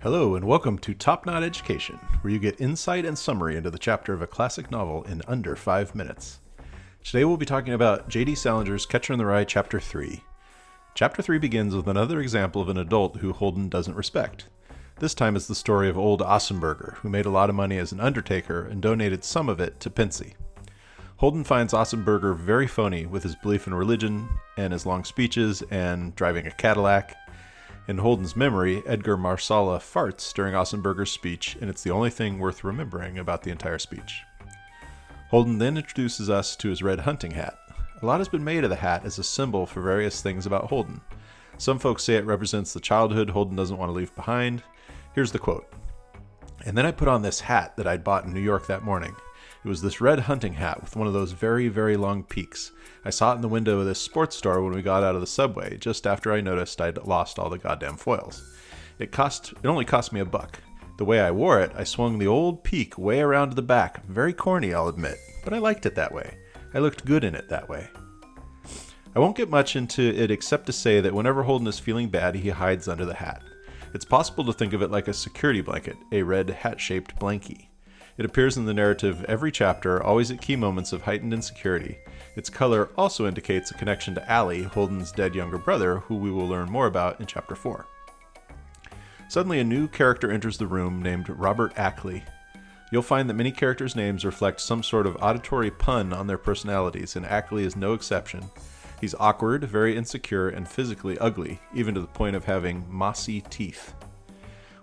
Hello and welcome to Top Knot Education, where you get insight and summary into the chapter of a classic novel in under 5 minutes. Today we'll be talking about J.D. Salinger's Catcher in the Rye, Chapter 3. Chapter 3 begins with another example of an adult who Holden doesn't respect. This time it's the story of old Berger, who made a lot of money as an undertaker and donated some of it to Pincy. Holden finds Berger very phony with his belief in religion and his long speeches and driving a Cadillac. In Holden's memory, Edgar Marsala farts during Berger's speech, and it's the only thing worth remembering about the entire speech. Holden then introduces us to his red hunting hat. A lot has been made of the hat as a symbol for various things about Holden. Some folks say it represents the childhood Holden doesn't want to leave behind. Here's the quote. "And then I put on this hat that I'd bought in New York that morning. It was this red hunting hat with one of those very, very long peaks. I saw it in the window of this sports store when we got out of the subway, just after I noticed I'd lost all the goddamn foils. It only cost me $1. The way I wore it, I swung the old peak way around to the back. Very corny, I'll admit, but I liked it that way. I looked good in it that way." I won't get much into it except to say that whenever Holden is feeling bad, he hides under the hat. It's possible to think of it like a security blanket, a red hat-shaped blankie. It appears in the narrative every chapter, always at key moments of heightened insecurity. Its color also indicates a connection to Allie, Holden's dead younger brother, who we will learn more about in Chapter 4. Suddenly a new character enters the room named Robert Ackley. You'll find that many characters' names reflect some sort of auditory pun on their personalities, and Ackley is no exception. He's awkward, very insecure, and physically ugly, even to the point of having mossy teeth.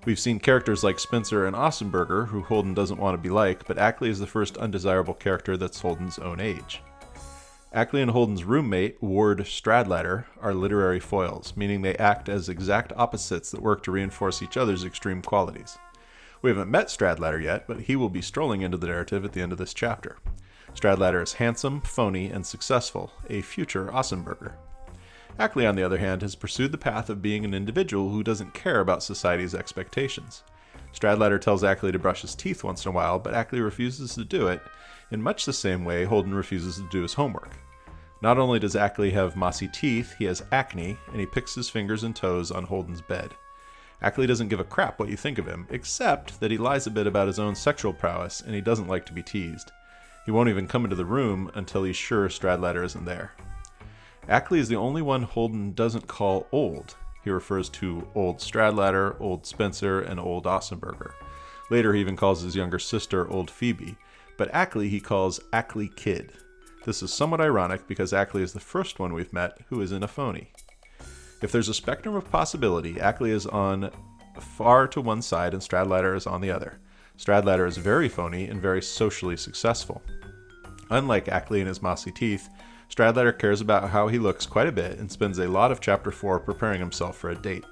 We've seen characters like Spencer and Berger, who Holden doesn't want to be like, but Ackley is the first undesirable character that's Holden's own age. Ackley and Holden's roommate, Ward Stradlater, are literary foils, meaning they act as exact opposites that work to reinforce each other's extreme qualities. We haven't met Stradlater yet, but he will be strolling into the narrative at the end of this chapter. Stradlater is handsome, phony, and successful, a future Berger. Ackley, on the other hand, has pursued the path of being an individual who doesn't care about society's expectations. Stradlater tells Ackley to brush his teeth once in a while, but Ackley refuses to do it, in much the same way Holden refuses to do his homework. Not only does Ackley have mossy teeth, he has acne, and he picks his fingers and toes on Holden's bed. Ackley doesn't give a crap what you think of him, except that he lies a bit about his own sexual prowess, and he doesn't like to be teased. He won't even come into the room until he's sure Stradlater isn't there. Ackley is the only one Holden doesn't call old. He refers to old Stradlater, old Spencer, and old Berger. Later he even calls his younger sister old Phoebe, but Ackley he calls Ackley Kid. This is somewhat ironic because Ackley is the first one we've met who isn't a phony. If there's a spectrum of possibility, Ackley is on far to one side and Stradlater is on the other. Stradlater is very phony and very socially successful. Unlike Ackley and his mossy teeth, Stradlater cares about how he looks quite a bit and spends a lot of Chapter 4 preparing himself for a date.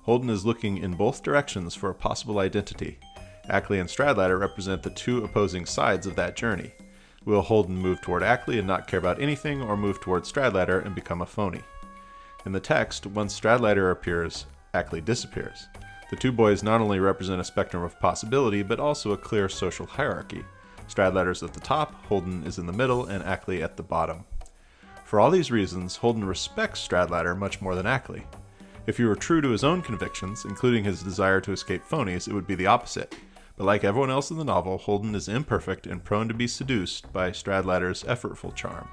Holden is looking in both directions for a possible identity. Ackley and Stradlater represent the two opposing sides of that journey. Will Holden move toward Ackley and not care about anything, or move toward Stradlater and become a phony? In the text, once Stradlater appears, Ackley disappears. The two boys not only represent a spectrum of possibility, but also a clear social hierarchy. Stradlater's at the top, Holden is in the middle, and Ackley at the bottom. For all these reasons, Holden respects Stradlater much more than Ackley. If he were true to his own convictions, including his desire to escape phonies, it would be the opposite. But like everyone else in the novel, Holden is imperfect and prone to be seduced by Stradlater's effortful charm.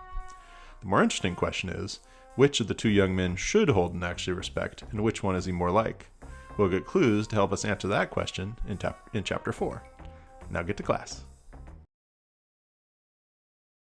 The more interesting question is, which of the two young men should Holden actually respect, and which one is he more like? We'll get clues to help us answer that question in Chapter 4. Now get to class.